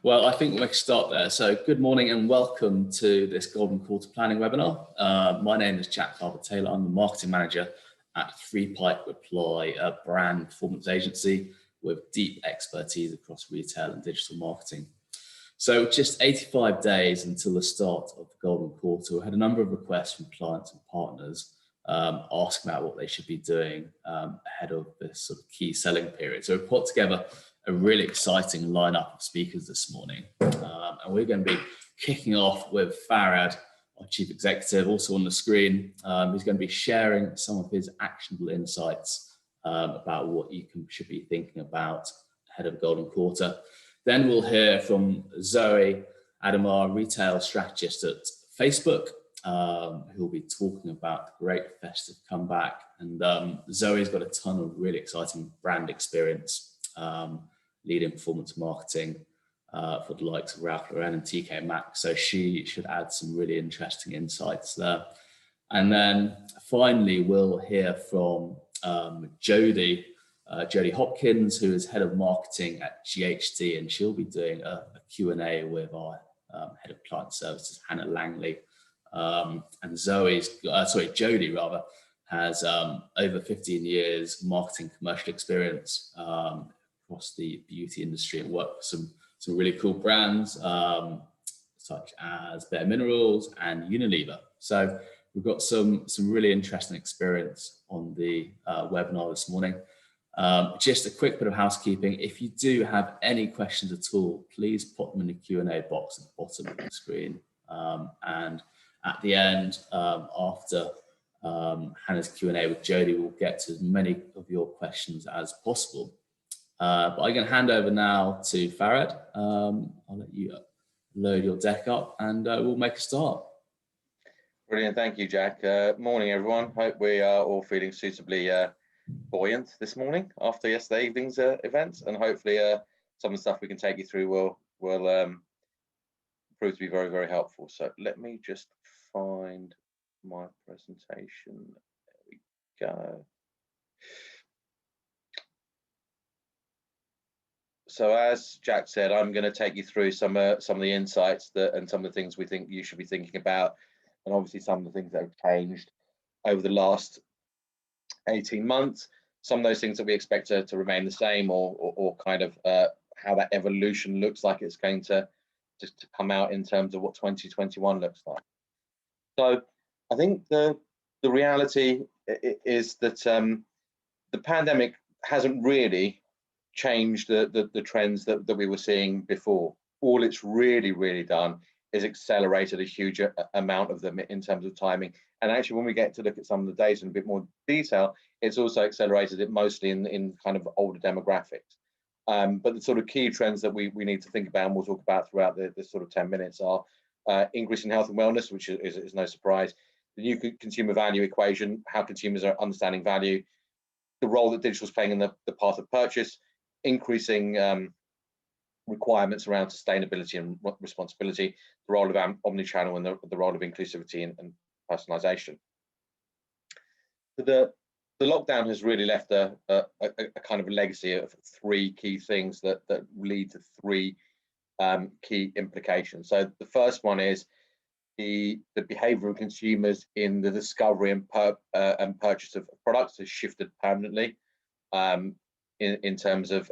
Well, I think we'll make a start there. So good morning and welcome to this Golden Quarter Planning webinar. My name is Jack Harper-Taylor. I'm the Marketing Manager at Threepipe Reply, a brand performance agency with deep expertise across retail and digital marketing. So just 85 days until the start of the Golden Quarter, we had a number of requests from clients and partners asking about what they should be doing ahead of this sort of key selling period. So we put together a really exciting lineup of speakers this morning. And we're going to be kicking off with Farad, our Chief Executive, also on the screen. He's going to be sharing some of his actionable insights about what you should be thinking about ahead of Golden Quarter. Then we'll hear from Zoe Adamar, retail strategist at Facebook, who will be talking about the great festive comeback. And Zoe's got a ton of really exciting brand experience, leading performance marketing for the likes of Ralph Lauren and TK Maxx. So she should add some really interesting insights there. And then finally, we'll hear from Jodie Hopkins, who is head of marketing at GHD, and she'll be doing a Q&A with our head of client services, Hannah Langley. And Jodie rather has over 15 years marketing commercial experience across the beauty industry and worked with some really cool brands such as Bare Minerals and Unilever. So we've got some really interesting experience on the webinar this morning. Just a quick bit of housekeeping. If you do have any questions at all, please put them in the Q&A box at the bottom of the screen. And at the end, after Hannah's Q&A with Jodie, we'll get to as many of your questions as possible. But I'm going to hand over now to Farad. I'll let you load your deck up and we'll make a start. Brilliant, thank you, Jack. Morning, everyone. Hope we are all feeling suitably buoyant this morning after yesterday evening's events, and hopefully some of the stuff we can take you through will prove to be very, very helpful. So let me just find my presentation. There we go. So as Jack said, I'm going to take you through some of the insights and some of the things we think you should be thinking about, and obviously some of the things that have changed over the last 18 months, some of those things that we expect to remain the same, or kind of how that evolution looks like it's going to come out in terms of what 2021 looks like. So I think the reality is that the pandemic hasn't really changed the trends that we were seeing before. All it's really done is accelerated a huge amount of them in terms of timing. And actually, when we get to look at some of the data in a bit more detail, it's also accelerated it mostly in kind of older demographics. But the sort of key trends that we need to think about, and we'll talk about throughout this sort of 10 minutes, are increasing health and wellness, which is no surprise, the new consumer value equation, how consumers are understanding value, the role that digital is playing in the path of purchase, increasing requirements around sustainability and responsibility, the role of omnichannel, and the role of inclusivity and personalization. The lockdown has really left a kind of a legacy of three key things that lead to three key implications. So the first one is the behavior of consumers in the discovery and purchase of products has shifted permanently in terms of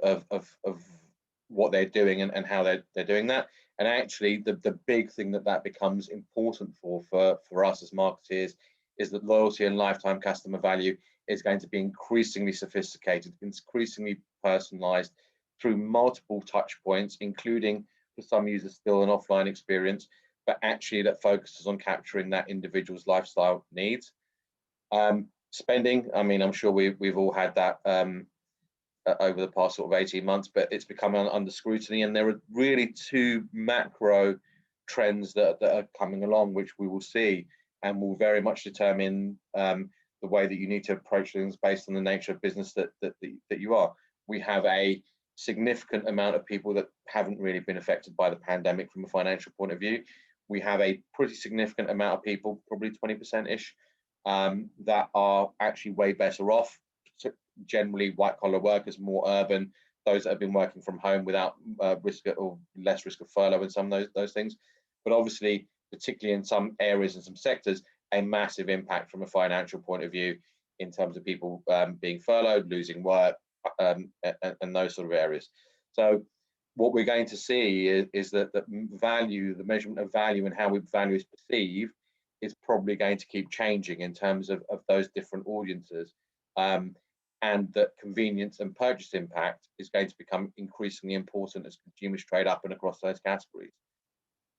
what they're doing and how they're doing that. And actually the big thing that becomes important for us as marketers is that loyalty and lifetime customer value is going to be increasingly sophisticated, increasingly personalized through multiple touch points, including for some users still an offline experience, but actually that focuses on capturing that individual's lifestyle needs. Spending, I mean, I'm sure we've all had that over the past sort of 18 months, but it's become under scrutiny, and there are really two macro trends that are coming along, which we will see and will very much determine the way that you need to approach things based on the nature of business that you are. We have a significant amount of people that haven't really been affected by the pandemic from a financial point of view. We have a pretty significant amount of people, probably 20%-ish, that are actually way better off. Generally white collar workers, more urban, those that have been working from home without risk or less risk of furlough and some of those things. But obviously, particularly in some areas and some sectors, a massive impact from a financial point of view in terms of people being furloughed, losing work, and those sort of areas. So what we're going to see is that the value, the measurement of value and how value is perceived is probably going to keep changing in terms of those different audiences. And that convenience and purchase impact is going to become increasingly important as consumers trade up and across those categories.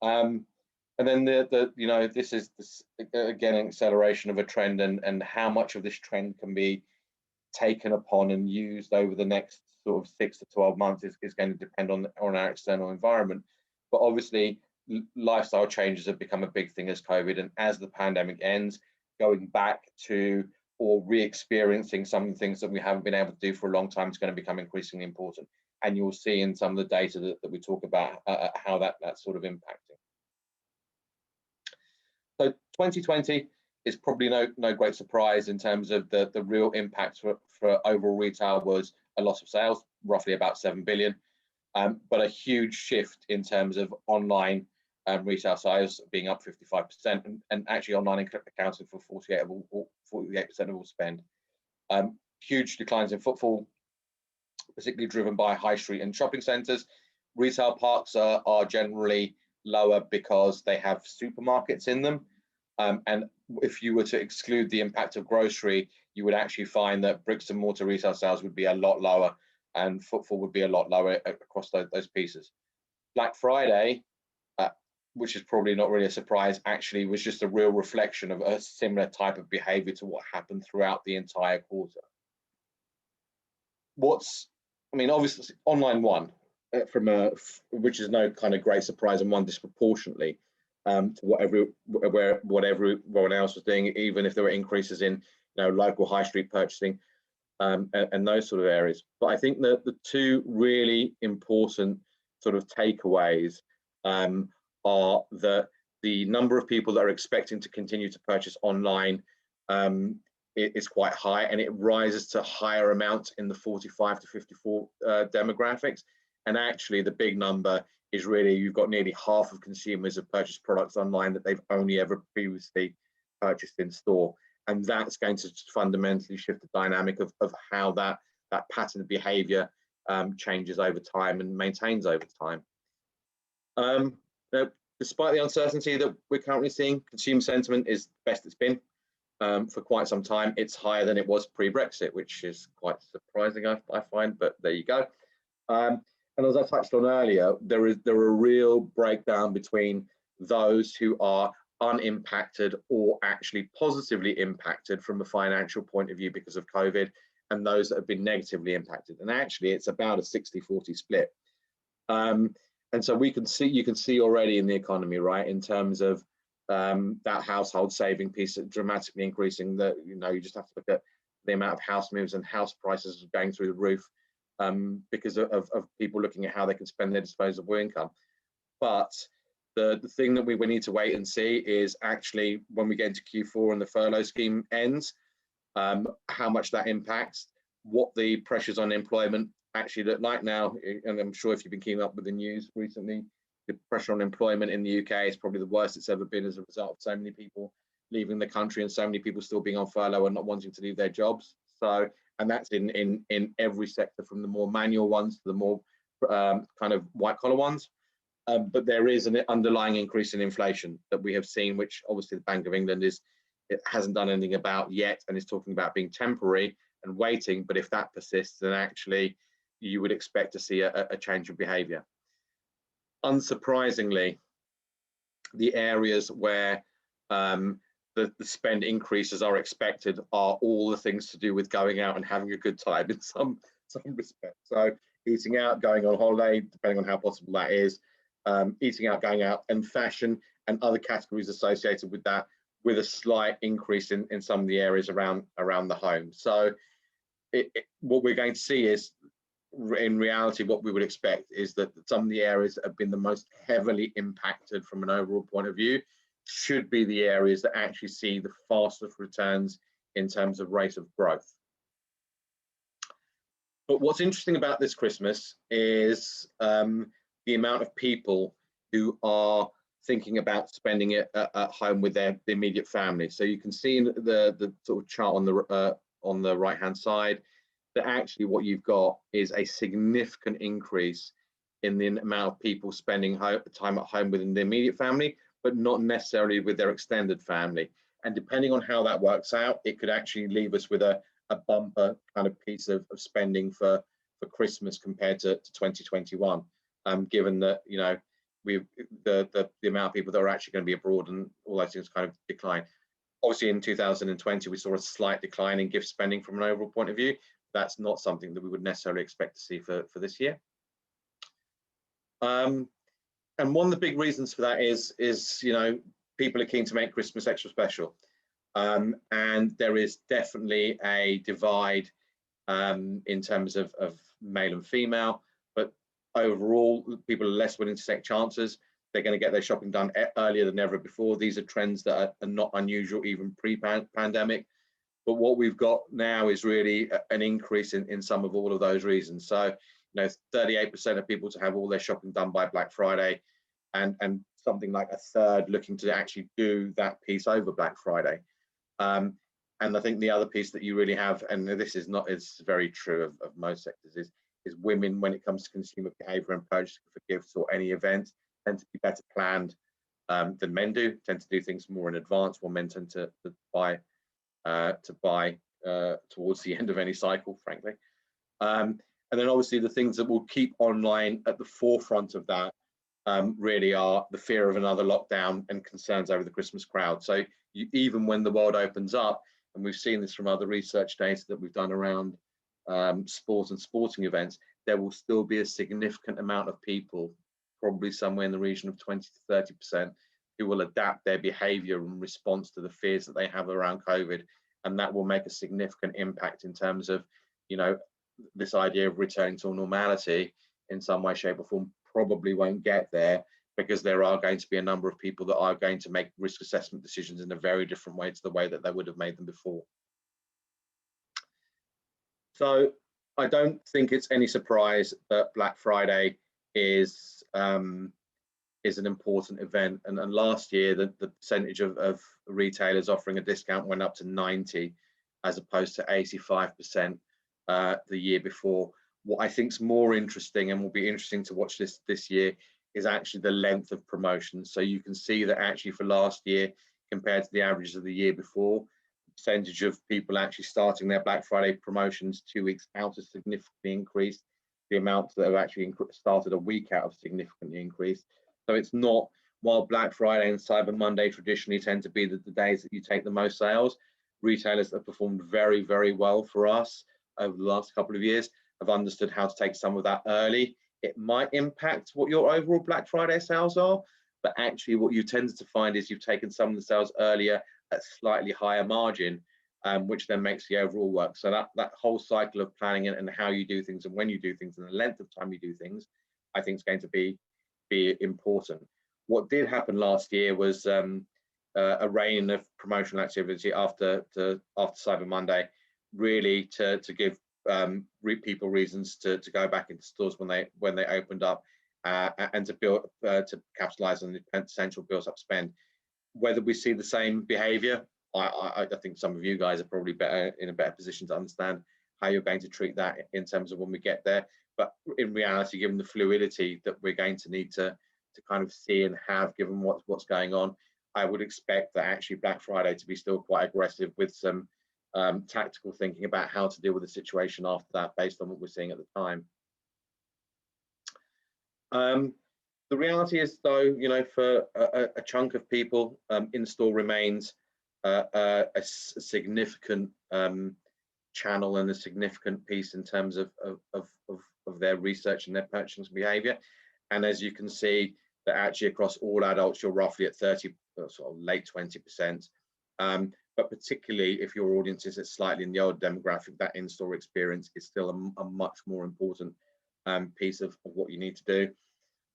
And then this is again an acceleration of a trend, and how much of this trend can be taken upon and used over the next sort of 6 to 12 months is going to depend on our external environment. But obviously, lifestyle changes have become a big thing as COVID, and as the pandemic ends, going back to or re-experiencing some of the things that we haven't been able to do for a long time is going to become increasingly important. And you'll see in some of the data that we talk about how that's sort of impacting. So 2020 is probably no great surprise in terms of the real impact for overall retail was a loss of sales, roughly about 7 billion, but a huge shift in terms of online retail sales being up 55%, and actually online accounting for 48% of all spend. Huge declines in footfall, particularly driven by high street and shopping centres. Retail parks are generally lower because they have supermarkets in them. And if you were to exclude the impact of grocery, you would actually find that bricks and mortar retail sales would be a lot lower and footfall would be a lot lower across those pieces. Black Friday, which is probably not really a surprise, actually was just a real reflection of a similar type of behavior to what happened throughout the entire quarter. Obviously online won, which is no kind of great surprise, and won disproportionately to what everyone else was doing, even if there were increases in local high street purchasing and those sort of areas. But I think that the two really important sort of takeaways are that the number of people that are expecting to continue to purchase online is quite high, and it rises to higher amounts in the 45 to 54 demographics. And actually the big number is really, you've got nearly half of consumers have purchased products online that they've only ever previously purchased in store. And that's going to fundamentally shift the dynamic of how that pattern of behavior changes over time and maintains over time. Despite the uncertainty that we're currently seeing, consumer sentiment is the best it's been for quite some time. It's higher than it was pre-Brexit, which is quite surprising, I find, but there you go. And as I touched on earlier, there are a real breakdown between those who are unimpacted or actually positively impacted from a financial point of view because of COVID, and those that have been negatively impacted. And actually, it's about a 60-40 split. And so you can see already in the economy, right, in terms of that household saving piece dramatically increasing. That you just have to look at the amount of house moves and house prices going through the roof because of people looking at how they can spend their disposable income. But the thing that we need to wait and see is actually when we get into Q4 and the furlough scheme ends, how much that impacts, what the pressures on employment actually look like now. And I'm sure if you've been keeping up with the news recently, the pressure on employment in the UK is probably the worst it's ever been as a result of so many people leaving the country and so many people still being on furlough and not wanting to leave their jobs. So, and that's in every sector, from the more manual ones to the more kind of white collar ones. But there is an underlying increase in inflation that we have seen, which obviously the Bank of England hasn't done anything about yet, and is talking about being temporary and waiting. But if that persists, then actually you would expect to see a change of behaviour. Unsurprisingly, the areas where the spend increases are expected are all the things to do with going out and having a good time in some respect. So eating out, going on holiday, depending on how possible that is, eating out, going out, and fashion and other categories associated with that, with a slight increase in some of the areas around the home. So what we're going to see is, in reality, what we would expect is that some of the areas that have been the most heavily impacted from an overall point of view should be the areas that actually see the fastest returns in terms of rate of growth. But what's interesting about this Christmas is the amount of people who are thinking about spending it at home with their immediate family. So you can see in the sort of chart on the right hand side that actually what you've got is a significant increase in the amount of people spending time at home within the immediate family, but not necessarily with their extended family. And depending on how that works out, it could actually leave us with a bumper kind of piece of spending for Christmas compared to 2021, given that, you know, the amount of people that are actually going to be abroad and all those things kind of decline. Obviously in 2020 we saw a slight decline in gift spending from an overall point of view. That's not something that we would necessarily expect to see for this year. And one of the big reasons for that is you know, people are keen to make Christmas extra special, and there is definitely a divide in terms of male and female, but overall people are less willing to take chances. They're going to get their shopping done earlier than ever before. These are trends that are not unusual even pre-pandemic, but what we've got now is really an increase in some of all of those reasons. So, you know, 38% of people to have all their shopping done by Black Friday, and something like a third looking to actually do that piece over Black Friday. And I think the other piece that you really have, and this is not, it's very true of most sectors, is women, when it comes to consumer behavior and purchasing for gifts or any event, tend to be better planned than men do, tend to do things more in advance, while men tend to buy towards the end of any cycle, frankly. And then obviously the things that will keep online at the forefront of that really are the fear of another lockdown and concerns over the Christmas crowd. So even when the world opens up, and we've seen this from other research data that we've done around sports and sporting events, there will still be a significant amount of people, probably somewhere in the region of 20 to 30%, who will adapt their behavior in response to the fears that they have around COVID. And that will make a significant impact in terms of, you know, this idea of returning to normality in some way, shape or form probably won't get there, because there are going to be a number of people that are going to make risk assessment decisions in a very different way to the way that they would have made them before. So I don't think it's any surprise that Black Friday is an important event. And last year, the percentage of retailers offering a discount went up to 90, as opposed to 85% the year before. What I think is more interesting, and will be interesting to watch this year, is actually the length of promotions. So you can see that actually for last year, compared to the averages of the year before, the percentage of people actually starting their Black Friday promotions 2 weeks out has significantly increased. The amounts that have actually started a week out have significantly increased. So it's not, while Black Friday and Cyber Monday traditionally tend to be the days that you take the most sales, retailers that have performed very, very well for us over the last couple of years have understood how to take some of that early. It might impact what your overall Black Friday sales are, but actually what you tend to find is you've taken some of the sales earlier at slightly higher margin, which then makes the overall work. So that whole cycle of planning and how you do things and when you do things and the length of time you do things, I think is going to be important. What did happen last year was a reign of promotional activity after Cyber Monday, really to give people reasons to go back into stores when they opened up, and to capitalize on the potential built up spend. Whether we see the same behavior, I think some of you guys are probably in a better position to understand how you're going to treat that in terms of when we get there. But in reality, given the fluidity that we're going to need to kind of see and have, given what's going on, I would expect that actually Black Friday to be still quite aggressive, with some tactical thinking about how to deal with the situation after that, based on what we're seeing at the time. The reality is, though, you know, for a chunk of people, in-store remains a significant channel and a significant piece in terms of their research and their purchasing behavior. And as you can see, that actually across all adults, you're roughly at 30, sort of late 20%. But particularly if your audience is slightly in the older demographic, that in-store experience is still a much more important piece of what you need to do.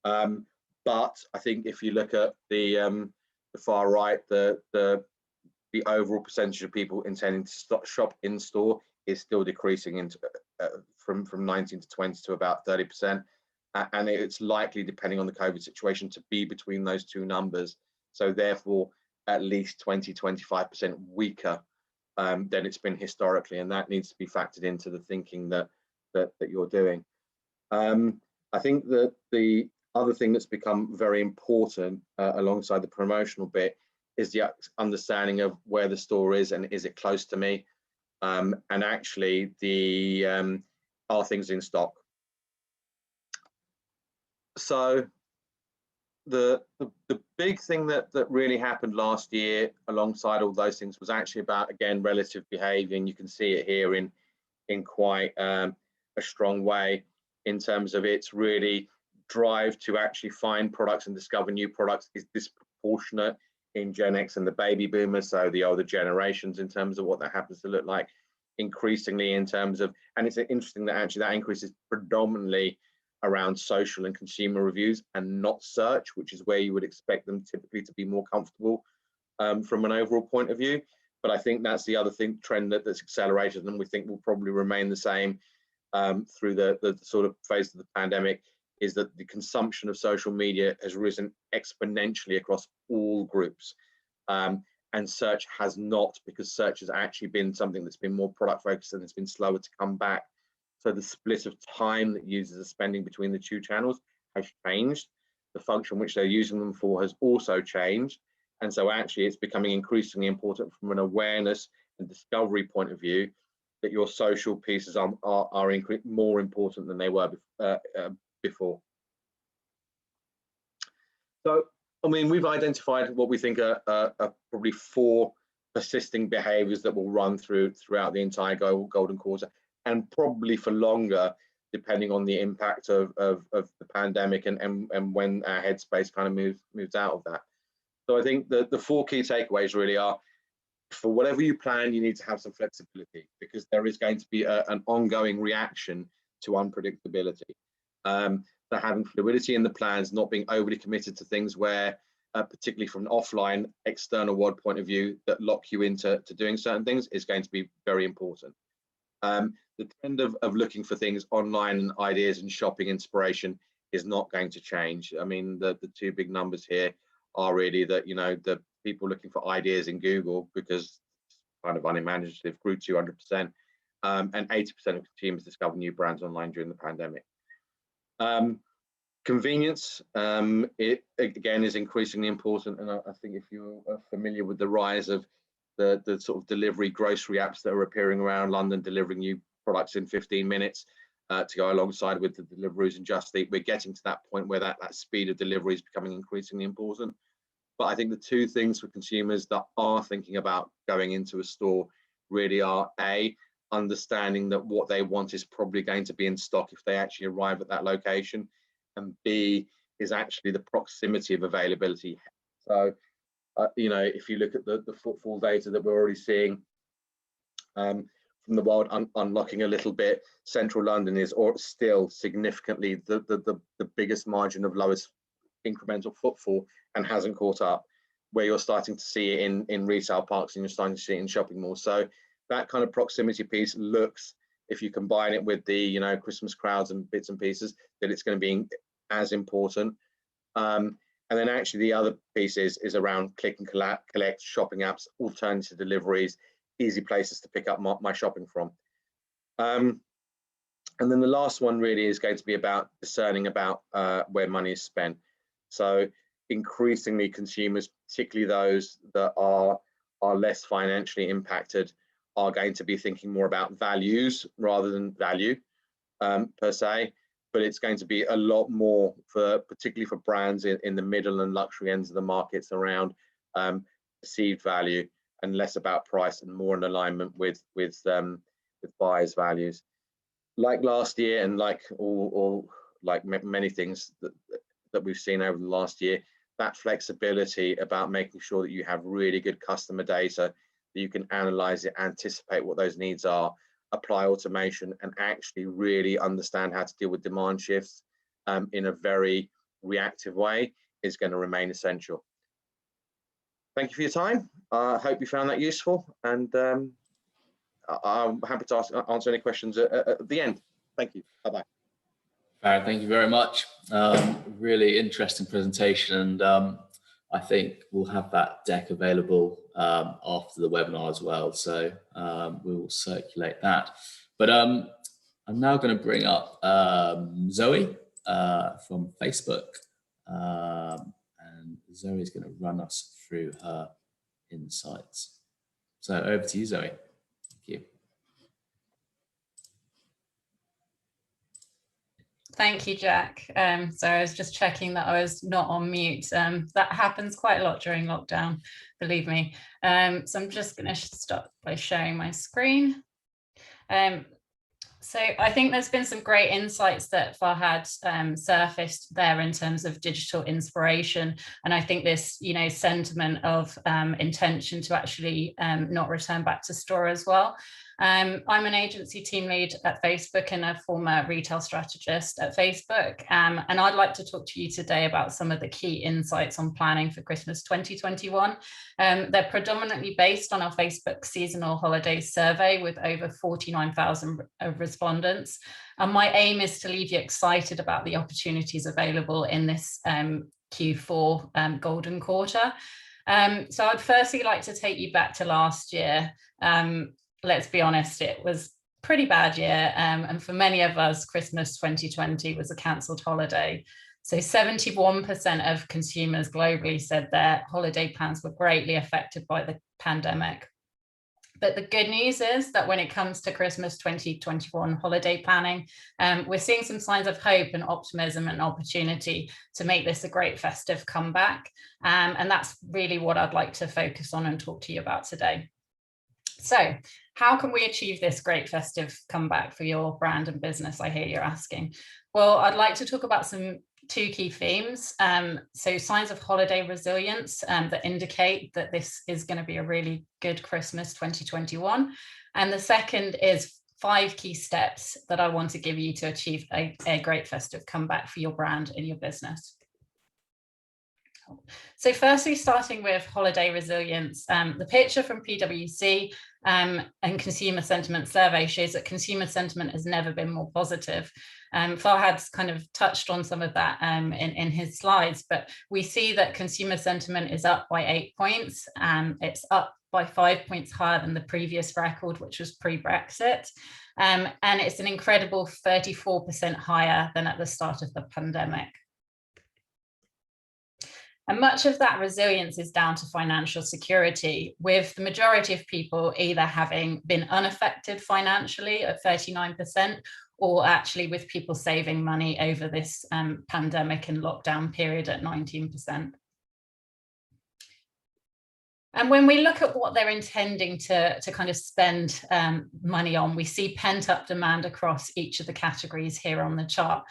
But I think if you look at the far right, the overall percentage of people intending to shop in store is still decreasing from 19 to 20 to about 30%. And it's likely, depending on the COVID situation, to be between those two numbers. So therefore, at least 20-25% weaker than it's been historically, and that needs to be factored into the thinking that you're doing. I think that the other thing that's become very important alongside the promotional bit is the understanding of where the store is and is it close to me, and actually are things in stock. So the big thing that really happened last year alongside all those things was actually about, again, relative behavior, and you can see it here in quite a strong way in terms of its really drive to actually find products and discover new products is disproportionate in Gen X and the baby boomers, so the older generations, in terms of what that happens to look like, increasingly in terms of, and it's interesting that actually that increase is predominantly around social and consumer reviews and not search, which is where you would expect them typically to be more comfortable from an overall point of view. But I think that's the other trend that's accelerated, and we think will probably remain the same through the sort of phase of the pandemic, is that the consumption of social media has risen exponentially across all groups. And search has not, because search has actually been something that's been more product focused and it's been slower to come back. So the split of time that users are spending between the two channels has changed. The function which they're using them for has also changed. And so actually it's becoming increasingly important from an awareness and discovery point of view that your social pieces are more important than they were before. So, I mean, we've identified what we think are probably 4 persisting behaviors that will run throughout the entire golden quarter, and probably for longer, depending on the impact of the pandemic and when our headspace kind of moves out of that. So I think the 4 key takeaways really are, for whatever you plan, you need to have some flexibility, because there is going to be an ongoing reaction to unpredictability. So having fluidity in the plans, not being overly committed to things where, particularly from an offline external world point of view, that lock you into doing certain things, is going to be very important. The trend of looking for things online and ideas and shopping inspiration is not going to change. I mean, the 2 big numbers here are really that, you know, the people looking for ideas in Google, because it's kind of unimaginative, grew 200%, and 80% of consumers discovered new brands online during the pandemic. Convenience, it again is increasingly important, and I think if you're familiar with the rise of the sort of delivery grocery apps that are appearing around London, delivering you products in 15 minutes to go alongside with the Deliveroo's and Just Eat, we're getting to that point where that speed of delivery is becoming increasingly important. But I think the 2 things for consumers that are thinking about going into a store really are, A, understanding that what they want is probably going to be in stock if they actually arrive at that location, and B, is actually the proximity of availability. So, you know, if you look at the footfall data that we're already seeing from the world unlocking a little bit, central London is still significantly the biggest margin of lowest incremental footfall, and hasn't caught up, where you're starting to see it in retail parks and you're starting to see it in shopping malls. So that kind of proximity piece looks, if you combine it with the, you know, Christmas crowds and bits and pieces, that it's going to be as important. And then actually the other piece is around click and collect, shopping apps, alternative deliveries, easy places to pick up my shopping from. And then the last one really is going to be about discerning about where money is spent. So increasingly consumers, particularly those that are less financially impacted, are going to be thinking more about values rather than value per se, but it's going to be a lot more particularly for brands in the middle and luxury ends of the markets around perceived value, and less about price and more in alignment with buyers' values. Like last year, and like like many things that we've seen over the last year, that flexibility about making sure that you have really good customer data, that you can analyze it, anticipate what those needs are, apply automation, and actually really understand how to deal with demand shifts in a very reactive way, is going to remain essential. Thank you for your time. I hope you found that useful, and I'm happy to answer any questions at the end. Thank you. Bye-bye. Farron, thank you very much. Really interesting presentation, and I think we'll have that deck available after the webinar as well, so we will circulate that. But I'm now going to bring up Zoe from Facebook, and Zoe is going to run us through her insights. So over to you, Zoe. Thank you. Thank you, Jack. So I was just checking that I was not on mute. That happens quite a lot during lockdown, believe me. So I'm just going to start by sharing my screen. So I think there's been some great insights that Farhad surfaced there in terms of digital inspiration. And I think this, sentiment of intention to actually not return back to store as well. I'm an agency team lead at Facebook and a former retail strategist at Facebook. And I'd like to talk to you today about some of the key insights on planning for Christmas 2021. They're predominantly based on our Facebook seasonal holidays survey with over 49,000 respondents. And my aim is to leave you excited about the opportunities available in this Q4 golden quarter. So I'd firstly like to take you back to last year. Let's be honest, it was a pretty bad year. And for many of us, Christmas 2020 was a cancelled holiday. So 71% of consumers globally said their holiday plans were greatly affected by the pandemic. But the good news is that when it comes to Christmas 2021 holiday planning, we're seeing some signs of hope and optimism and opportunity to make this a great festive comeback. And that's really what I'd like to focus on and talk to you about today. So how can we achieve this great festive comeback for your brand and business, I hear you're asking? Well, I'd like to talk about two key themes. So signs of holiday resilience that indicate that this is going to be a really good Christmas 2021. And the second is 5 key steps that I want to give you to achieve a great festive comeback for your brand and your business. So firstly, starting with holiday resilience, the picture from PwC and Consumer Sentiment Survey shows that consumer sentiment has never been more positive. Farhad's kind of touched on some of that in his slides, but we see that consumer sentiment is up by 8 points. It's up by 5 points higher than the previous record, which was pre-Brexit. And it's an incredible 34% higher than at the start of the pandemic. And much of that resilience is down to financial security, with the majority of people either having been unaffected financially at 39%, or actually with people saving money over this pandemic and lockdown period at 19%. And when we look at what they're intending to kind of spend money on, we see pent-up demand across each of the categories here on the chart,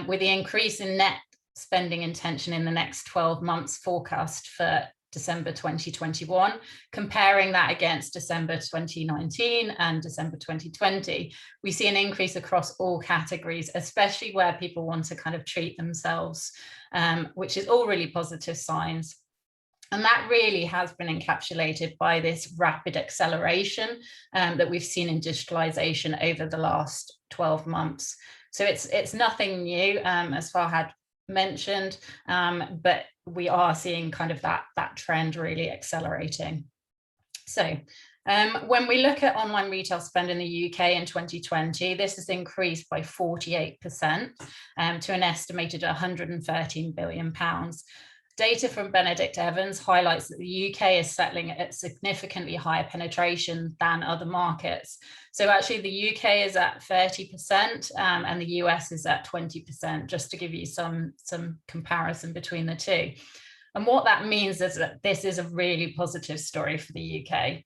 with the increase in net spending intention in the next 12 months forecast for December 2021, comparing that against December 2019 and December 2020, we see an increase across all categories, especially where people want to kind of treat themselves, which is all really positive signs. And that really has been encapsulated by this rapid acceleration that we've seen in digitalization over the last 12 months. So it's nothing new, as Farhad mentioned, but we are seeing kind of that trend really accelerating. So when we look at online retail spend in the UK in 2020, this has increased by 48% to an estimated £113 billion. Data from Benedict Evans highlights that the UK is settling at significantly higher penetration than other markets. So actually the UK is at 30% and the US is at 20%, just to give you some comparison between the two. And what that means is that this is a really positive story for the UK.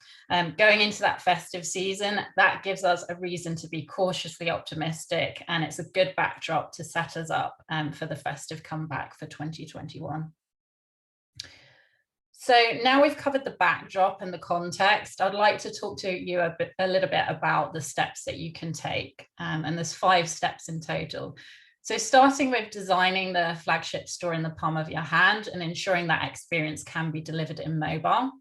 Going into that festive season, that gives us a reason to be cautiously optimistic, and it's a good backdrop to set us up for the festive comeback for 2021. So now we've covered the backdrop and the context, I'd like to talk to you a little bit about the steps that you can take. And there's 5 steps in total. So starting with designing the flagship store in the palm of your hand and ensuring that experience can be delivered in mobile.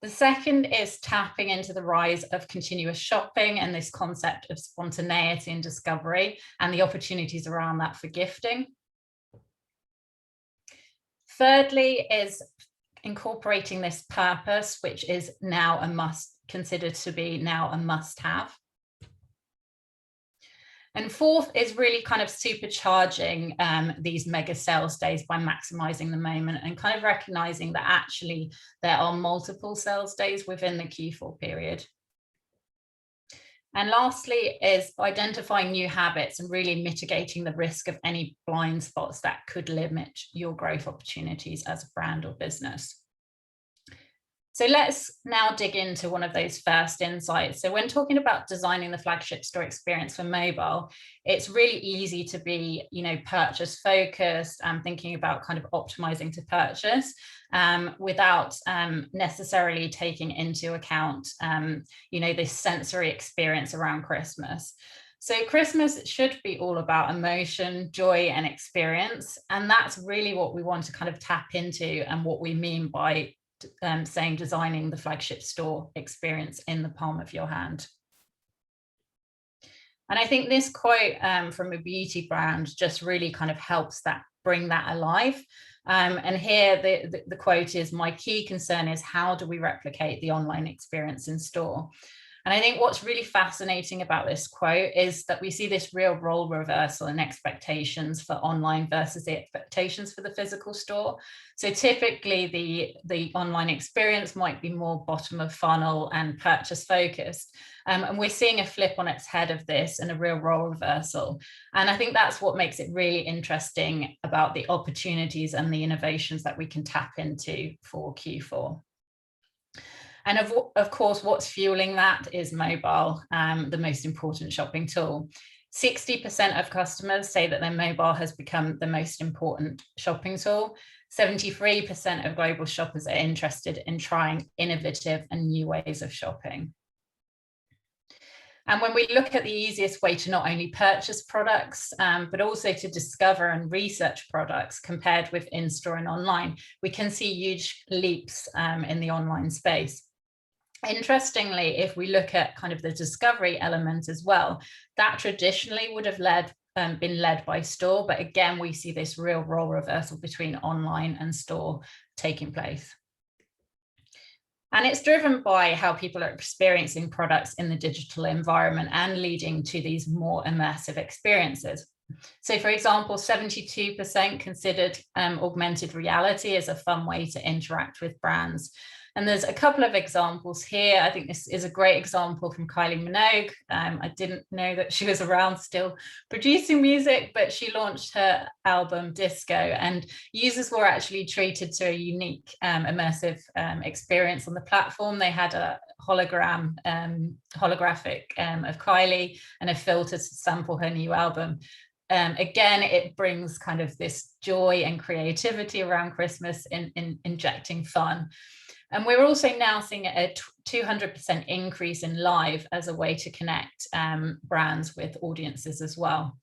The second is tapping into the rise of continuous shopping and this concept of spontaneity and discovery and the opportunities around that for gifting. Thirdly is incorporating this purpose, which is now a must, considered to be now a must-have. And fourth is really kind of supercharging these mega sales days by maximizing the moment and kind of recognizing that actually there are multiple sales days within the Q4 period. And lastly is identifying new habits and really mitigating the risk of any blind spots that could limit your growth opportunities as a brand or business. So let's now dig into one of those first insights. So when talking about designing the flagship store experience for mobile, it's really easy to be, purchase focused and thinking about kind of optimizing to purchase without necessarily taking into account, this sensory experience around Christmas. So Christmas should be all about emotion, joy, and experience. And that's really what we want to kind of tap into and what we mean by saying designing the flagship store experience in the palm of your hand. And I think this quote from a beauty brand just really kind of helps that bring that alive. And here the quote is, "My key concern is how do we replicate the online experience in store?" And I think what's really fascinating about this quote is that we see this real role reversal in expectations for online versus the expectations for the physical store. So typically the online experience might be more bottom of funnel and purchase focused. And we're seeing a flip on its head of this and a real role reversal. And I think that's what makes it really interesting about the opportunities and the innovations that we can tap into for Q4. And of course, what's fueling that is mobile, the most important shopping tool. 60% of customers say that their mobile has become the most important shopping tool. 73% of global shoppers are interested in trying innovative and new ways of shopping. And when we look at the easiest way to not only purchase products, but also to discover and research products compared with in-store and online, we can see huge leaps in the online space. Interestingly, if we look at kind of the discovery element as well, that traditionally would have been led by store, but again, we see this real role reversal between online and store taking place. And it's driven by how people are experiencing products in the digital environment and leading to these more immersive experiences. So for example, 72% considered augmented reality as a fun way to interact with brands. And there's a couple of examples here. I think this is a great example from Kylie Minogue. I didn't know that she was around still producing music, but she launched her album Disco, and users were actually treated to a unique immersive experience on the platform. They had a holographic of Kylie and a filter to sample her new album. Again, it brings kind of this joy and creativity around Christmas in injecting fun. And we're also now seeing a 200% increase in live as a way to connect brands with audiences as well.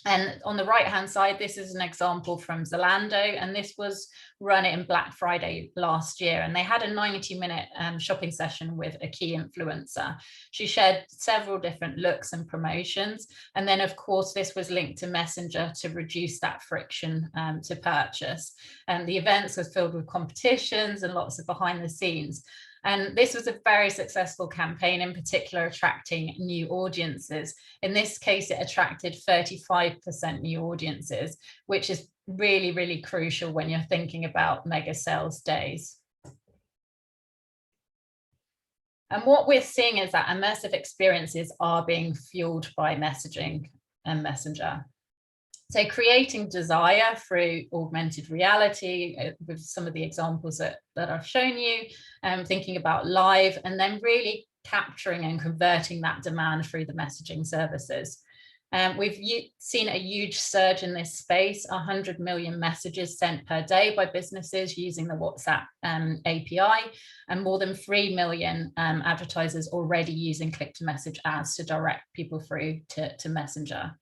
And on the right-hand side, this is an example from Zalando, and this was run in Black Friday last year. And they had a 90-minute shopping session with a key influencer. She shared several different looks and promotions. And then, of course, this was linked to Messenger to reduce that friction to purchase. And the events were filled with competitions and lots of behind the scenes. And this was a very successful campaign, in particular attracting new audiences. In this case, it attracted 35% new audiences, which is really, really crucial when you're thinking about mega sales days. And what we're seeing is that immersive experiences are being fueled by messaging and Messenger. So creating desire through augmented reality with some of the examples that I've shown you, thinking about live, and then really capturing and converting that demand through the messaging services. We've seen a huge surge in this space, 100 million messages sent per day by businesses using the WhatsApp API, and more than 3 million advertisers already using click-to-message ads to direct people through to Messenger.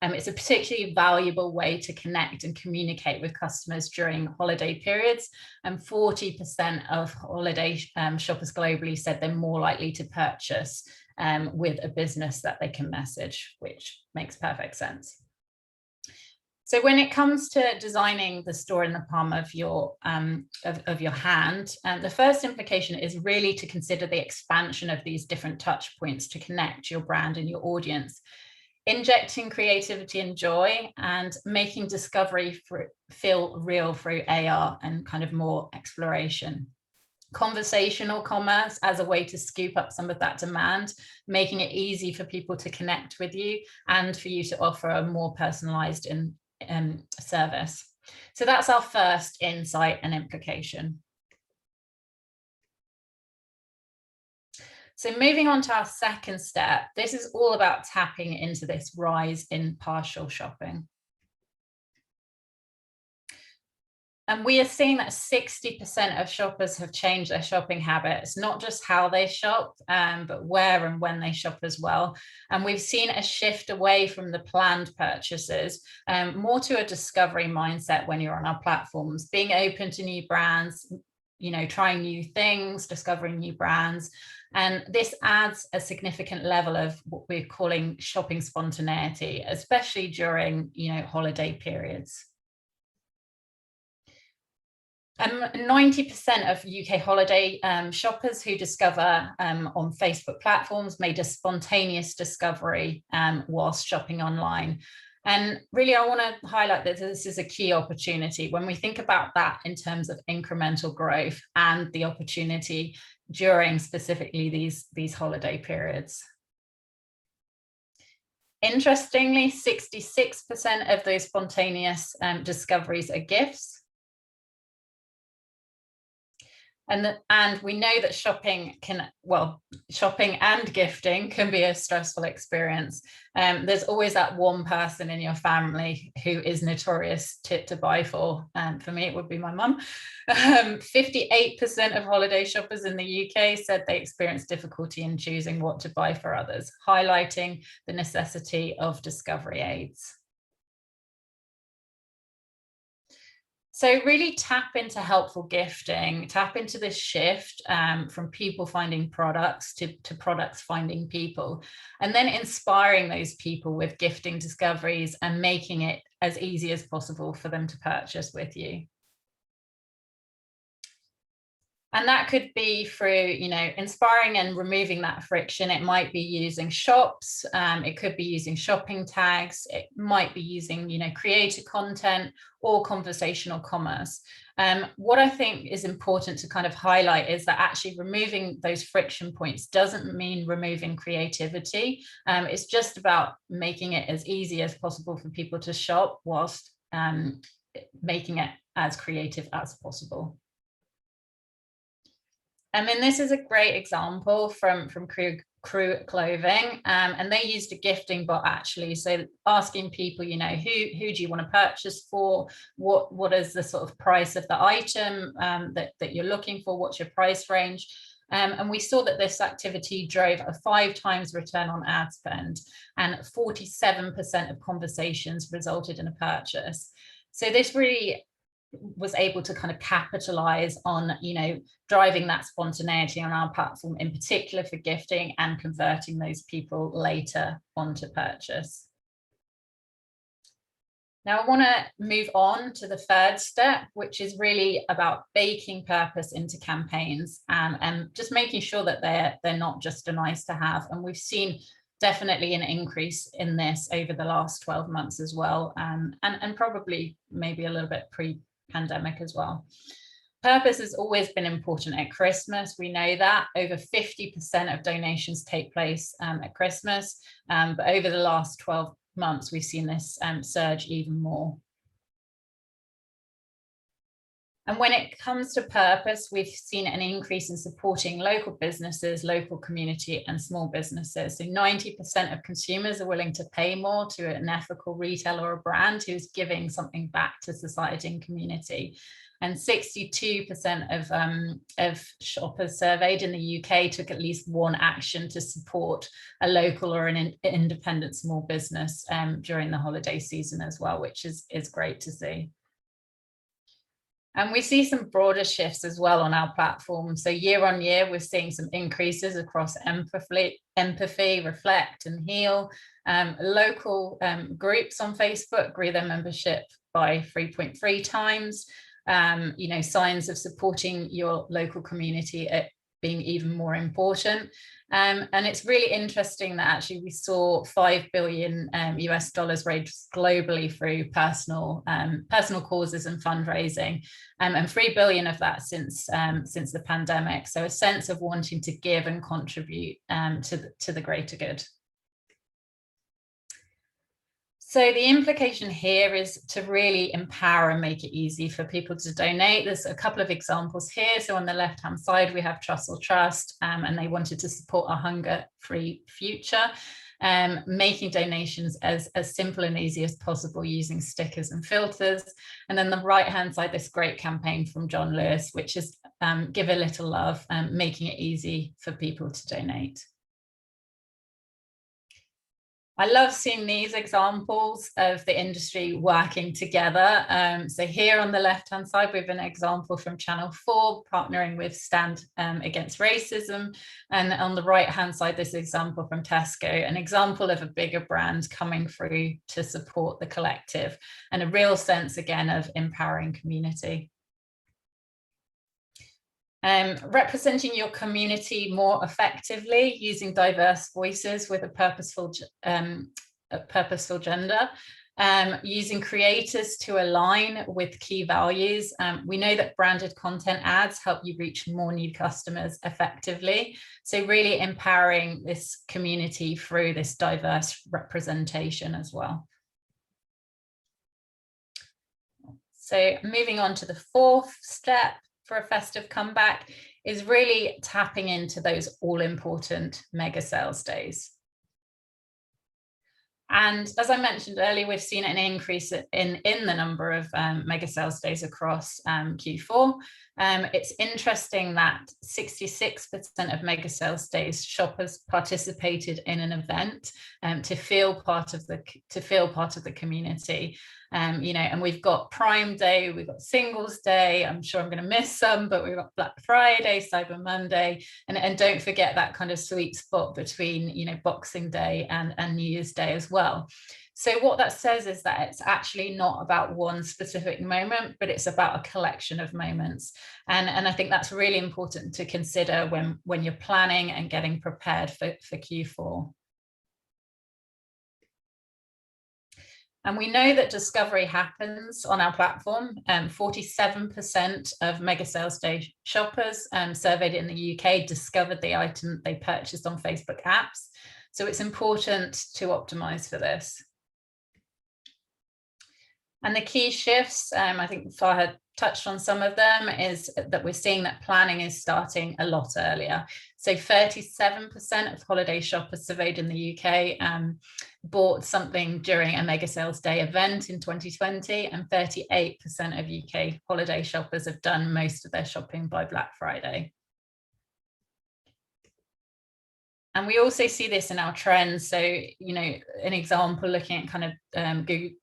It's a particularly valuable way to connect and communicate with customers during holiday periods. And 40% of holiday shoppers globally said they're more likely to purchase with a business that they can message, which makes perfect sense. So when it comes to designing the store in the palm of your hand, the first implication is really to consider the expansion of these different touch points to connect your brand and your audience, injecting creativity and joy, and making discovery feel real through AR and kind of more exploration. Conversational commerce as a way to scoop up some of that demand, making it easy for people to connect with you and for you to offer a more personalized service. So that's our first insight and implication. So moving on to our second step, this is all about tapping into this rise in partial shopping. And we are seeing that 60% of shoppers have changed their shopping habits, not just how they shop, but where and when they shop as well. And we've seen a shift away from the planned purchases, more to a discovery mindset when you're on our platforms, being open to new brands, trying new things, discovering new brands. And this adds a significant level of what we're calling shopping spontaneity, especially during, holiday periods. 90% of UK holiday shoppers who discover on Facebook platforms made a spontaneous discovery whilst shopping online. And really, I want to highlight that this is a key opportunity when we think about that in terms of incremental growth and the opportunity during specifically these holiday periods. Interestingly, 66% of those spontaneous discoveries are gifts. And we know that shopping and gifting can be a stressful experience. There's always that one person in your family who is notorious to buy for. For me, it would be my mum. 58% of holiday shoppers in the UK said they experienced difficulty in choosing what to buy for others, highlighting the necessity of discovery aids. So really tap into helpful gifting, tap into this shift from people finding products to products finding people, and then inspiring those people with gifting discoveries and making it as easy as possible for them to purchase with you. And that could be through, inspiring and removing that friction. It might be using shops. It could be using shopping tags. It might be using, creator content or conversational commerce. What I think is important to kind of highlight is that actually removing those friction points doesn't mean removing creativity. It's just about making it as easy as possible for people to shop whilst making it as creative as possible. This is a great example from Crew Clothing, and they used a gifting bot actually. So asking people, who do you want to purchase for? What is the sort of price of the item that you're looking for? What's your price range? And we saw that this activity drove a 5 times return on ad spend, and 47% of conversations resulted in a purchase. So this really was able to kind of capitalize on, driving that spontaneity on our platform, in particular for gifting and converting those people later onto purchase. Now I want to move on to the third step, which is really about baking purpose into campaigns and just making sure that they're not just a nice to have. And we've seen definitely an increase in this over the last 12 months as well, and probably maybe a little bit pre-pandemic as well. Purpose has always been important at Christmas. We know that over 50% of donations take place at Christmas, but over the last 12 months, we've seen this surge even more. And when it comes to purpose, we've seen an increase in supporting local businesses, local community and small businesses. So 90% of consumers are willing to pay more to an ethical retailer or a brand who's giving something back to society and community. And 62% of shoppers surveyed in the UK took at least one action to support a local or an independent small business during the holiday season as well, which is great to see. And we see some broader shifts as well on our platform. So year on year, we're seeing some increases across empathy, reflect and heal. Local groups on Facebook grew their membership by 3.3 times. Signs of supporting your local community being even more important. And it's really interesting that actually we saw $5 billion US raised globally through personal causes and fundraising, and $3 billion of that since the pandemic. So a sense of wanting to give and contribute to the greater good. So the implication here is to really empower and make it easy for people to donate. There's a couple of examples here. So on the left-hand side, we have Trussell Trust, and they wanted to support a hunger-free future, making donations as simple and easy as possible using stickers and filters. And then the right-hand side, this great campaign from John Lewis, which is Give a Little Love, making it easy for people to donate. I love seeing these examples of the industry working together. So here on the left-hand side, we have an example from Channel 4 partnering with Stand Against Racism. And on the right-hand side, this example from Tesco, an example of a bigger brand coming through to support the collective, and a real sense, again, of empowering community. Representing your community more effectively using diverse voices with a purposeful gender, using creators to align with key values. We know that branded content ads help you reach more new customers effectively. So really empowering this community through this diverse representation as well. So moving on to the fourth step for a festive comeback is really tapping into those all-important mega sales days. And as I mentioned earlier, we've seen an increase in the number of mega sales days across Q4. It's interesting that 66% of mega sales days shoppers participated in an event to feel part of the community. And we've got Prime Day, we've got Singles Day, I'm sure I'm going to miss some, but we've got Black Friday, Cyber Monday, and don't forget that kind of sweet spot between, Boxing Day and New Year's Day as well. So what that says is that it's actually not about one specific moment, but it's about a collection of moments. And I think that's really important to consider when you're planning and getting prepared for Q4. And we know that discovery happens on our platform. 47% of mega sales day shoppers surveyed in the UK discovered the item they purchased on Facebook apps. So it's important to optimize for this. And the key shifts, I think Farhad touched on some of them, is that we're seeing that planning is starting a lot earlier. So 37% of holiday shoppers surveyed in the UK bought something during a mega sales day event in 2020, and 38% of UK holiday shoppers have done most of their shopping by Black Friday. And we also see this in our trends. So, an example, looking at kind of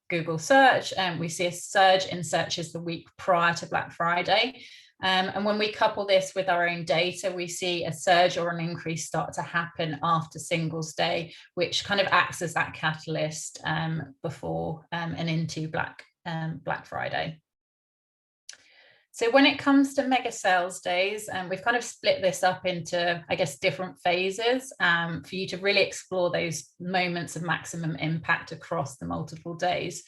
Google search, we see a surge in searches the week prior to Black Friday. And when we couple this with our own data, we see a surge or an increase start to happen after Singles Day, which kind of acts as that catalyst before and into Black Friday. So when it comes to mega sales days, we've kind of split this up into, I guess, different phases for you to really explore those moments of maximum impact across the multiple days.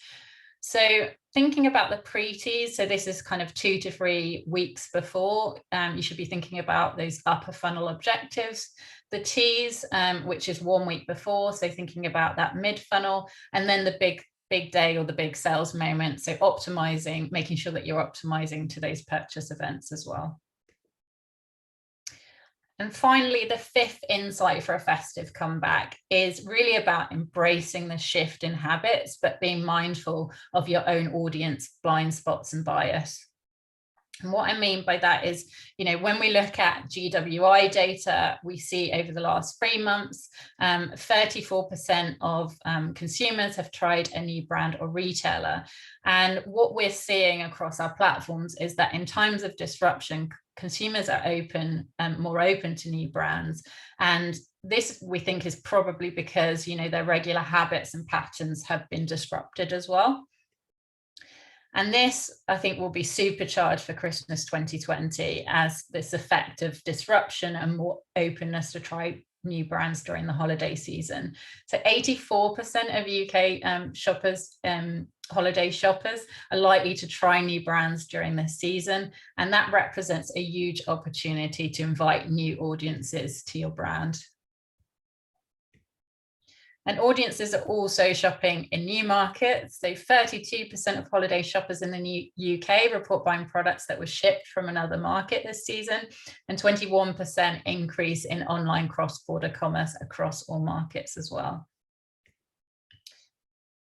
So thinking about the pre-tease, so this is kind of 2 to 3 weeks before, you should be thinking about those upper funnel objectives. The tease, which is 1 week before, so thinking about that mid funnel, and then the big big day or the big sales moment. So optimizing, making sure that you're optimizing to those purchase events as well. And finally, the fifth insight for a festive comeback is really about embracing the shift in habits, but being mindful of your own audience blind spots and bias. And what I mean by that is, when we look at GWI data, we see over the last 3 months, 34% of consumers have tried a new brand or retailer. And what we're seeing across our platforms is that in times of disruption, consumers are more open to new brands. And this, we think, is probably because, their regular habits and patterns have been disrupted as well. And this, I think, will be supercharged for Christmas 2020 as this effect of disruption and more openness to try new brands during the holiday season. So 84% of UK shoppers, holiday shoppers, are likely to try new brands during this season. And that represents a huge opportunity to invite new audiences to your brand. And audiences are also shopping in new markets. So 32% of holiday shoppers in the UK report buying products that were shipped from another market this season, and 21% increase in online cross-border commerce across all markets as well.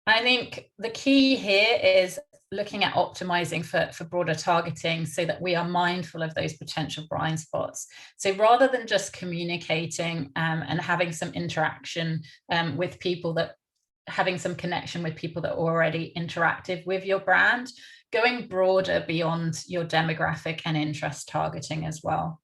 I think the key here is looking at optimizing for broader targeting so that we are mindful of those potential blind spots. So rather than just communicating and having some interaction with people having some connection with people that are already interactive with your brand, going broader beyond your demographic and interest targeting as well.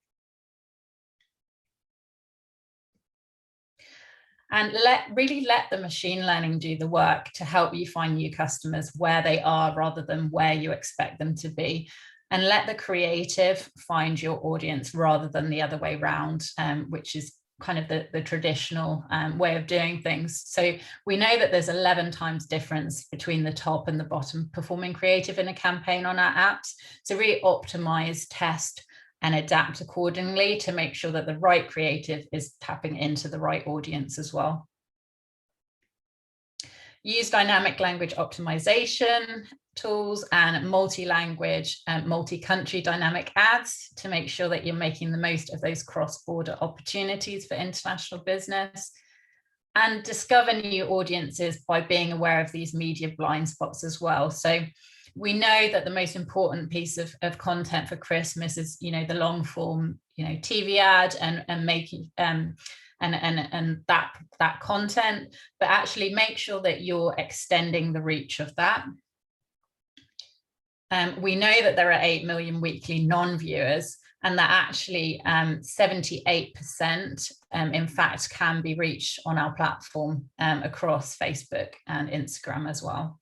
And really let the machine learning do the work to help you find new customers where they are rather than where you expect them to be. And let the creative find your audience rather than the other way around, which is kind of the traditional way of doing things. So we know that there's 11 times difference between the top and the bottom performing creative in a campaign on our apps. So really optimize, test, and adapt accordingly to make sure that the right creative is tapping into the right audience as well. Use dynamic language optimization tools and multi-language and multi-country dynamic ads to make sure that you're making the most of those cross-border opportunities for international business. And discover new audiences by being aware of these media blind spots as well. So we know that the most important piece of content for Christmas is, the long form, TV ad and making and that content, but actually make sure that you're extending the reach of that. We know that there are 8 million weekly non-viewers, and that actually 78% in fact can be reached on our platform across Facebook and Instagram as well.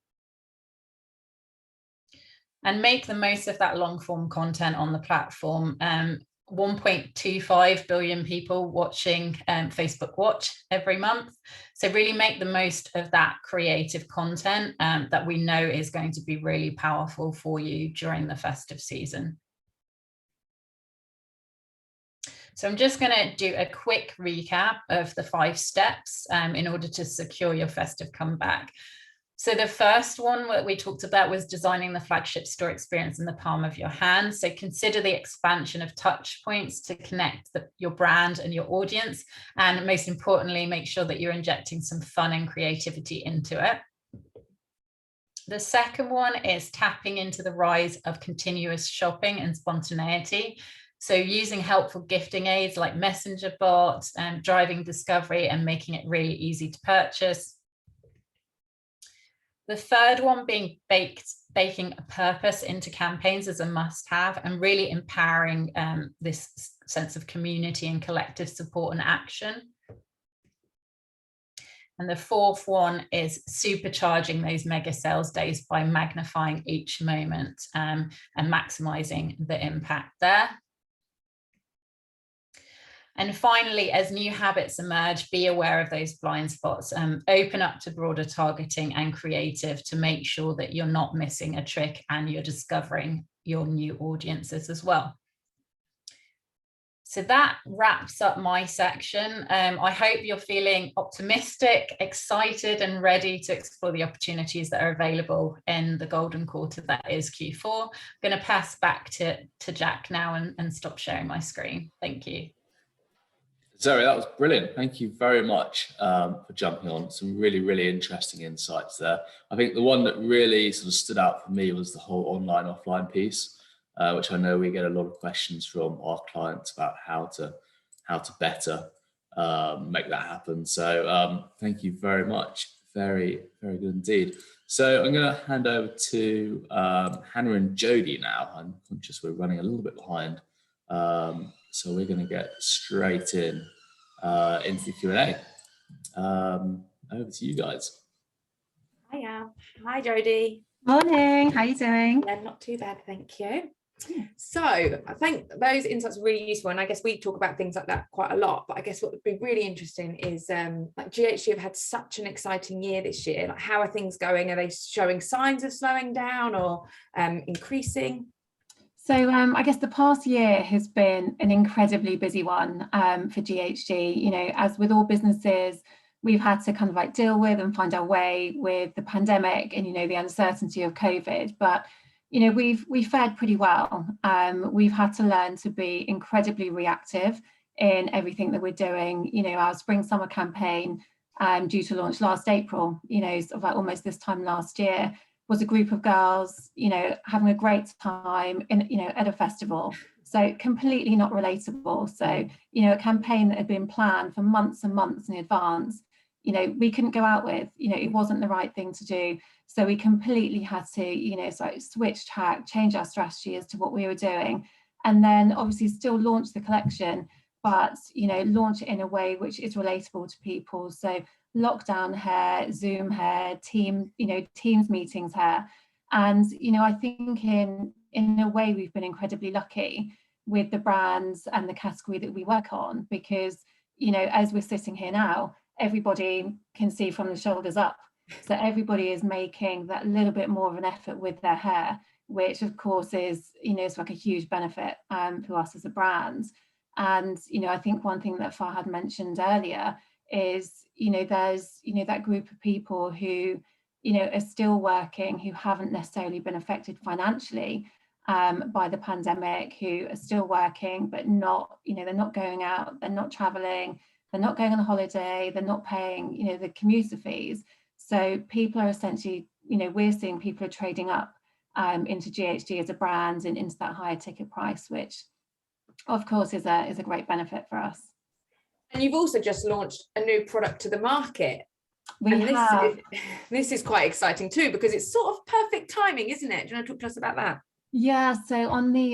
And make the most of that long form content on the platform. 1.25 billion people watching Facebook Watch every month. So really make the most of that creative content that we know is going to be really powerful for you during the festive season. So I'm just going to do a quick recap of the 5 steps in order to secure your festive comeback. So the first one that we talked about was designing the flagship store experience in the palm of your hand. So consider the expansion of touch points to connect your brand and your audience. And most importantly, make sure that you're injecting some fun and creativity into it. The second one is tapping into the rise of continuous shopping and spontaneity. So using helpful gifting aids like Messenger bots and driving discovery and making it really easy to purchase. The third one being baking a purpose into campaigns as a must-have and really empowering this sense of community and collective support and action. And the fourth one is supercharging those mega sales days by magnifying each moment and maximizing the impact there. And finally, as new habits emerge, be aware of those blind spots, open up to broader targeting and creative to make sure that you're not missing a trick and you're discovering your new audiences as well. So that wraps up my section. I hope you're feeling optimistic, excited, and ready to explore the opportunities that are available in the golden quarter that is Q4. I'm going to pass back to Jack now and stop sharing my screen. Thank you. Zoe, that was brilliant. Thank you very much for jumping on. Some really, really interesting insights there. I think the one that really sort of stood out for me was the whole online offline piece, which I know we get a lot of questions from our clients about how to better make that happen. So thank you very much. Very, very good indeed. So I'm going to hand over to Hannah and Jody now. I'm conscious we're running a little bit behind. So we're going to get straight into the Q&A. Over to you guys. Hiya. Hi, Jodie. Morning. How are you doing? Yeah, not too bad, thank you. So I think those insights are really useful, and I guess we talk about things like that quite a lot, but I guess what would be really interesting is like GHG have had such an exciting year this year. Like, how are things going? Are they showing signs of slowing down or increasing? So I guess the past year has been an incredibly busy one for GHG. You know, as with all businesses, we've had to kind of like deal with and find our way with the pandemic and, you know, the uncertainty of COVID. But, you know, we've fared pretty well. We've had to learn to be incredibly reactive in everything that we're doing. You know, our spring summer campaign due to launch last April, you know, sort of like almost this time last year, was a group of girls, you know, having a great time in, you know, at a festival. So completely not relatable. So, you know, a campaign that had been planned for months and months in advance, you know, we couldn't go out with, you know, it wasn't the right thing to do. So we completely had to, you know, sort of switch tack, change our strategy as to what we were doing. And then obviously still launch the collection, but, you know, launch it in a way which is relatable to people. So lockdown hair, Zoom hair, Teams meetings hair. And, you know, I think in a way we've been incredibly lucky with the brands and the category that we work on, because, you know, as we're sitting here now, everybody can see from the shoulders up. So everybody is making that little bit more of an effort with their hair, which of course is, you know, it's like a huge benefit for us as a brand. And, you know, I think one thing that Farhad mentioned earlier is, you know, there's, you know, that group of people who, you know, are still working, who haven't necessarily been affected financially by the pandemic, who are still working, but not, you know, they're not going out, they're not traveling, they're not going on a holiday, they're not paying, you know, the commuter fees. So people are essentially, you know, we're seeing people are trading up into GHG as a brand and into that higher ticket price, which of course is a great benefit for us. And you've also just launched a new product to the market. This is quite exciting too, because it's sort of perfect timing, isn't it? Do you want to talk to us about that? Yeah, so on the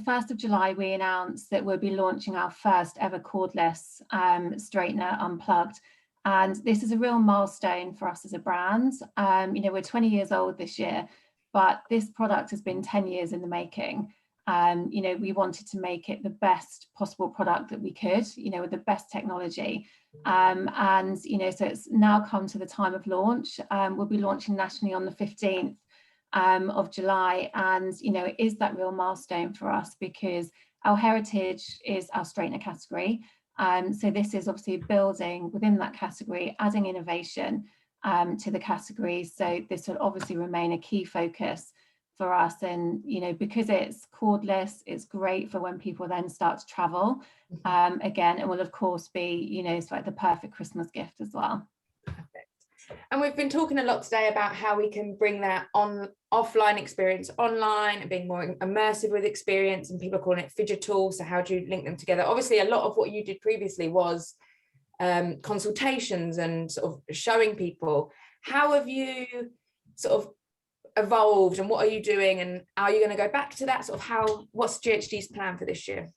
1st of July, we announced that we'll be launching our first ever cordless straightener unplugged. And this is a real milestone for us as a brand. You know, we're 20 years old this year, but this product has been 10 years in the making. You know, we wanted to make it the best possible product that we could, you know, with the best technology. And, you know, so it's now come to the time of launch. We'll be launching nationally on the 15th of July. And, you know, it is that real milestone for us because our heritage is our straightener category. So this is obviously building within that category, adding innovation to the category. So this will obviously remain a key focus for us. And, you know, because it's cordless, it's great for when people then start to travel again, and will of course be, you know, it's like the perfect Christmas gift as well. Perfect. And we've been talking a lot today about how we can bring that offline experience online and being more immersive with experience, and people are calling it phygital. So how do you link them together? Obviously, a lot of what you did previously was consultations and sort of showing people. How have you sort of evolved, and what are you doing, and are you going to go back to that? Sort of what's GHG's plan for this year?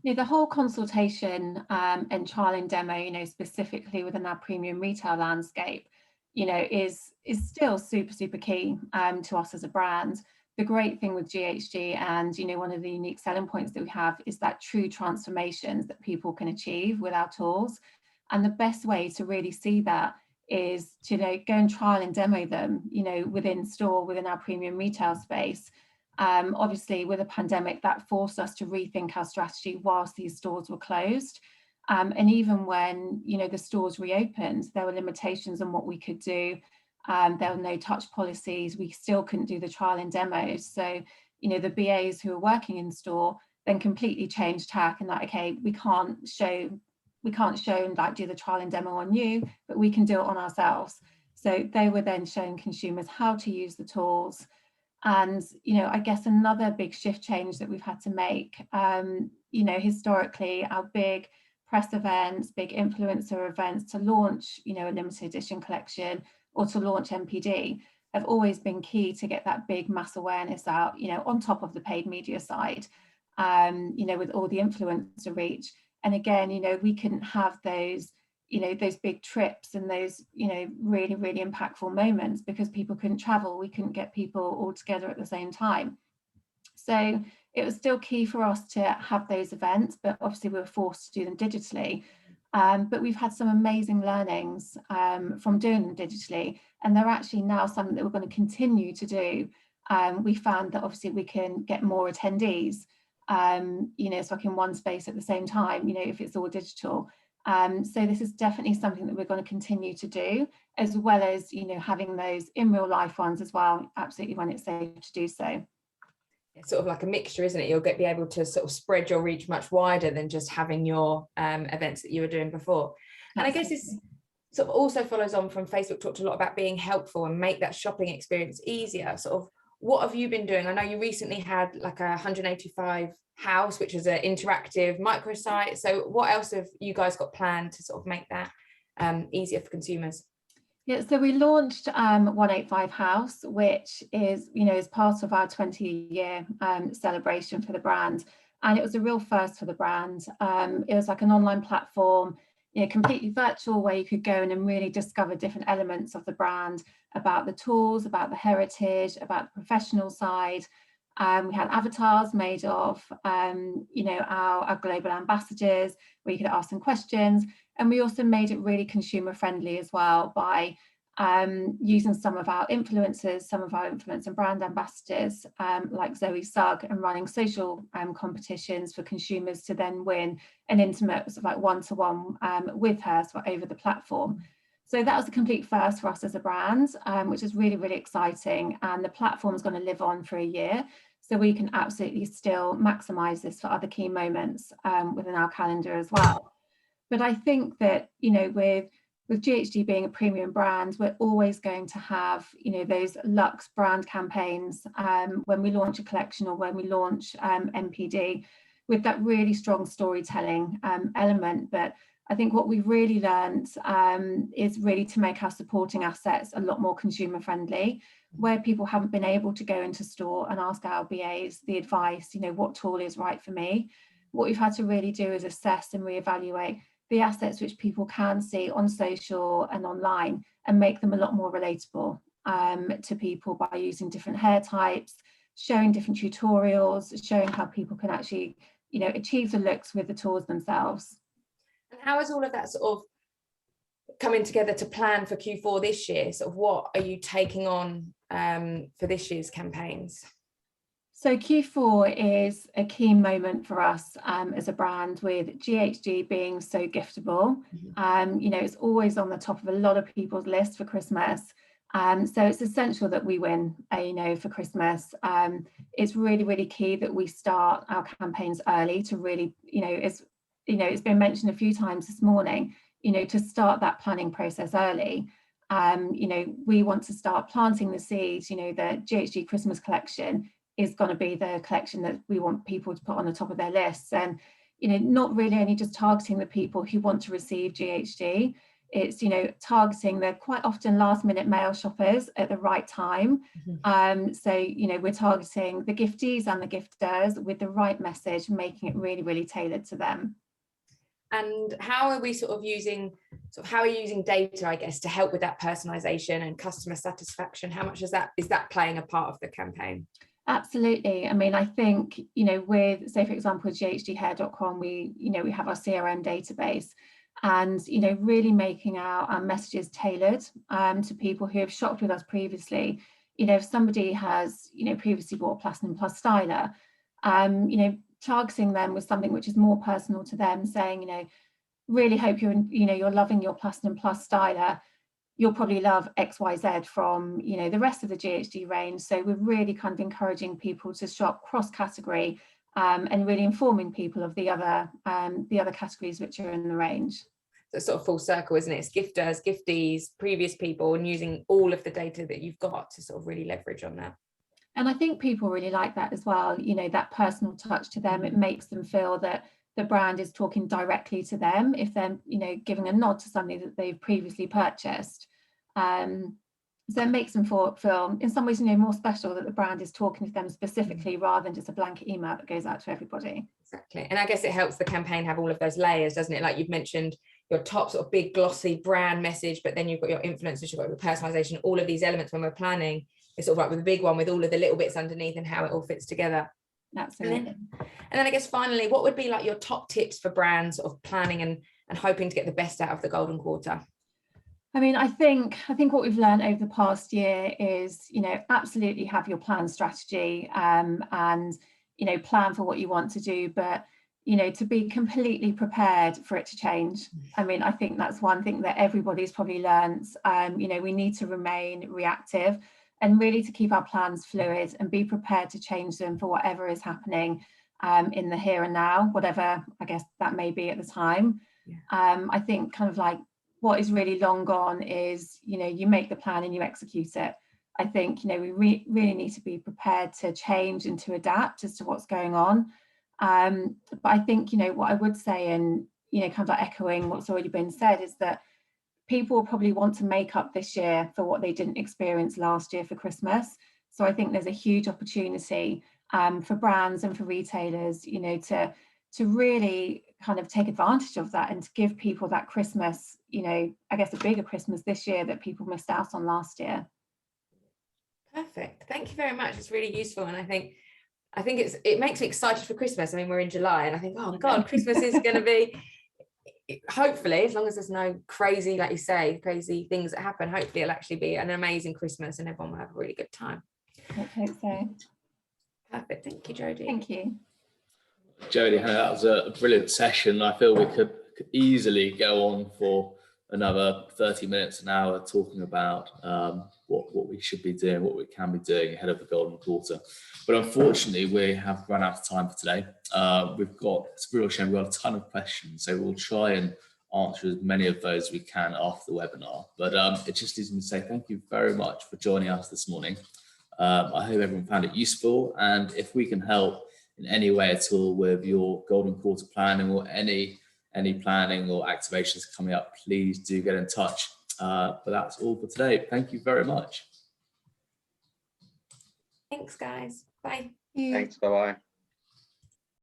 Yeah, the whole consultation and trial and demo, you know, specifically within our premium retail landscape, you know, is still super key to us as a brand. The great thing with GHG, and, you know, one of the unique selling points that we have is that true transformations that people can achieve with our tools. And the best way to really see that is to, you know, go and trial and demo them, you know, within store, within our premium retail space. Obviously, with a pandemic, that forced us to rethink our strategy whilst these stores were closed. And even when, you know, the stores reopened, there were limitations on what we could do. There were no touch policies. We still couldn't do the trial and demos. So, you know, the BAs who were working in store then completely changed tack and like, okay, we can't show and like do the trial and demo on you, but we can do it on ourselves. So they were then showing consumers how to use the tools. And, you know, I guess another big shift change that we've had to make, you know, historically, our big press events, big influencer events to launch, you know, a limited edition collection or to launch MPD have always been key to get that big mass awareness out, you know, on top of the paid media side, you know, with all the influencer reach. And again, you know, we couldn't have those, you know, those big trips and those, you know, really, really impactful moments because people couldn't travel. We couldn't get people all together at the same time. So it was still key for us to have those events, but obviously we were forced to do them digitally. But we've had some amazing learnings from doing them digitally, and they're actually now something that we're going to continue to do. We found that obviously we can get more attendees, you know, so like in one space at the same time, you know, if it's all digital. So this is definitely something that we're going to continue to do, as well as, you know, having those in real life ones as well, absolutely when it's safe to do so. It's sort of like a mixture, isn't it? You'll be able to sort of spread your reach much wider than just having your events that you were doing before. And I guess this sort of also follows on from Facebook talked a lot about being helpful and make that shopping experience easier. Sort of what have you been doing? I know you recently had like a 185 house, which is an interactive microsite. So what else have you guys got planned to sort of make that easier for consumers? Yeah, so we launched 185 House, which is, you know, is part of our 20-year celebration for the brand. And it was a real first for the brand. It was like an online platform, you know, completely virtual, where you could go in and really discover different elements of the brand, about the tools, about the heritage, about the professional side. We had avatars made of, you know, our global ambassadors, where you could ask them questions. And we also made it really consumer friendly as well by using some of our influencers, some of our influencer brand ambassadors, like Zoe Sugg, and running social competitions for consumers to then win an intimate sort of like one-to-one with her so over the platform. So that was a complete first for us as a brand, which is really, really exciting. And the platform is going to live on for a year. So we can absolutely still maximize this for other key moments within our calendar as well. But I think that, you know, with GHD being a premium brand, we're always going to have, you know, those luxe brand campaigns when we launch a collection or when we launch MPD, with that really strong storytelling element. But I think what we've really learned is really to make our supporting assets a lot more consumer friendly, where people haven't been able to go into store and ask our BAs the advice, you know, what tool is right for me. What we've had to really do is assess and reevaluate the assets which people can see on social and online and make them a lot more relatable to people by using different hair types, showing different tutorials, showing how people can actually, you know, achieve the looks with the tools themselves. And how is all of that sort of coming together to plan for Q4 this year? Sort of what are you taking on for this year's campaigns? So Q4 is a key moment for us as a brand, with GHD being so giftable. You know, it's always on the top of a lot of people's lists for Christmas. So it's essential that we win, you know, for Christmas. It's really, really key that we start our campaigns early to really, you know, it's been mentioned a few times this morning, you know, to start that planning process early. You know, we want to start planting the seeds. You know, the GHD Christmas collection is going to be the collection that we want people to put on the top of their lists, and, you know, not really only just targeting the people who want to receive GHD. It's, you know, targeting the quite often last minute mail shoppers at the right time. So, you know, we're targeting the gifties and the gifters with the right message, making it really, really tailored to them. And how are we how are you using data, I guess, to help with that personalization and customer satisfaction? How much is that playing a part of the campaign? Absolutely. I mean, I think, you know, with, say, for example, ghdhair.com, we have our CRM database, and, you know, really making our messages tailored to people who have shopped with us previously. if somebody has, previously bought a Platinum Plus styler, targeting them with something which is more personal to them, saying, really hope you're loving your Platinum Plus styler. You'll probably love XYZ from, the rest of the GHD range. So we're really kind of encouraging people to shop cross-category and really informing people of the other categories which are in the range. So it's sort of full circle, isn't it? It's gifters, giftees, previous people, and using all of the data that you've got to sort of really leverage on that. And I think people really like that as well, that personal touch to them. It makes them feel that the brand is talking directly to them if they're, giving a nod to something that they've previously purchased. So it makes them feel in some ways, more special, that the brand is talking to them specifically rather than just a blanket email that goes out to everybody. Exactly. And I guess it helps the campaign have all of those layers, doesn't it? Like you've mentioned, your top sort of big glossy brand message, but then you've got your influencers, you've got your personalization, all of these elements when we're planning. It's sort of like with the big one with all of the little bits underneath and how it all fits together. Absolutely. And then I guess finally, what would be like your top tips for brands sort of planning and hoping to get the best out of the golden quarter? I mean, I think what we've learned over the past year is, absolutely have your plan strategy and, plan for what you want to do, but, to be completely prepared for it to change. I mean, I think that's one thing that everybody's probably learned. We need to remain reactive and really to keep our plans fluid and be prepared to change them for whatever is happening in the here and now, whatever I guess that may be at the time. Yeah. I think kind of like what is really long gone is, you make the plan and you execute it. I think, we really need to be prepared to change and to adapt as to what's going on. But I think, what I would say, and, kind of like echoing what's already been said, is that people will probably want to make up this year for what they didn't experience last year for Christmas. So I think there's a huge opportunity for brands and for retailers, to really kind of take advantage of that and to give people that Christmas, I guess a bigger Christmas this year that people missed out on last year. Perfect. Thank you very much. It's really useful. And I think it makes me excited for Christmas. I mean, we're in July and I think, oh God, Christmas is going to be, hopefully, as long as there's no crazy, like you say, crazy things that happen, hopefully it'll actually be an amazing Christmas and everyone will have a really good time. I hope so. Perfect. Thank you, Jodie. Thank you. Jodie, that was a brilliant session. I feel we could easily go on for another 30 minutes, an hour, talking about what we should be doing, what we can be doing ahead of the golden quarter. But unfortunately, we have run out of time for today. It's a real shame, we've got a ton of questions, so we'll try and answer as many of those as we can after the webinar. But it just leaves me to say thank you very much for joining us this morning. I hope everyone found it useful, and if we can help in any way at all with your golden quarter planning or any planning or activations coming up, please do get in touch. But that's all for today. Thank you very much. Thanks, guys. Bye. Thanks. Bye-bye.